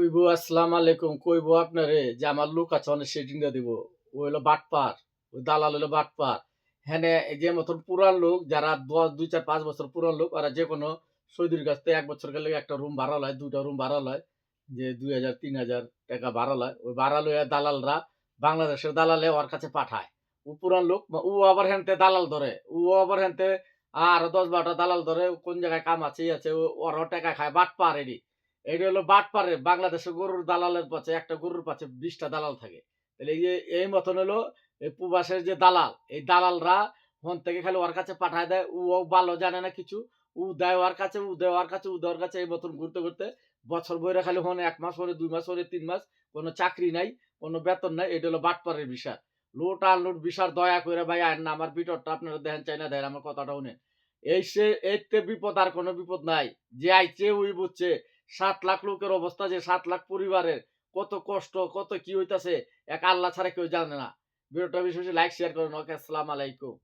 কইবো আসসালামু আলাইকুম কইবো আপনারে যে আমার লোক আছে অনেক সেটিং দিয়া দিব। ও হইলো বাটপার, ওই দালাল হইলো বাটপার। হেনে এই যে মতন পুরান লোক যারা ২, ৪, ৫ বছর পুরান লোক ওরা যেকোনো সৌদির কাছ থেকে ১ বছরের লেগে একটা রুম ভাড়া লয়, ২ টা রুম ভাড়া লয়। যে ২,০০০ ৩,০০০ টাকা ভাড়া লয়। ওই ভাড়া লইয়া দালালরা বাংলাদেশের দালালে ওর কাছে পাঠায়। ও পুরান লোক ও আবার হেনতে দালাল ধরে। ও আবার হেনতে আরো ১০-১২ টা দালাল ধরে কোন জায়গায় কাম আছে, ই আছে ওরাও টাকা খায় বাটপার এডি। এটা হলো বাটপারে বাংলাদেশে গরুর দালালের পাছে একটা গরুর পাছে ২০ টা দালাল থাকে। তাহলে এই যে এই মতন হলো এই প্রবাসের যে দালাল, এই দালালরা হন থেকে খালি ওর কাছে পাঠায় দেয়। ও ভালো জানে না কিছু। ও দেয় ওর কাছে, ও দেয় ওর কাছে, ও দেয় ওর কাছে এই মতন ঘুরতে বছর ভইরা খালি হন ১ মাস পরে ২ মাস পরে ৩ মাস কোন চাকরি নাই, কোন বেতন নাই। এটা হলো বাটপারের বিষয়। লুট আর লুট বিষয় দয়া কইরা ভাই আইন না আমার ভিতরটা আপনারা দেখেন চাইনা দেখেন আমার কথাটা শুনেন। এই সে এতে বিপদ আর কোন বিপদ নাই। যে আইছে ওই বুঝছে। ৭,০০,০০০ লোকের অবস্থা যে ৭,০০,০০০ পরিবারের কত কষ্ট, কত কি হইতাছে এক আল্লাহ ছাড়া কেউ জানে না। ভিডিওটা বেশি লাইক শেয়ার করেন। ওকে আসসালামু আলাইকুম।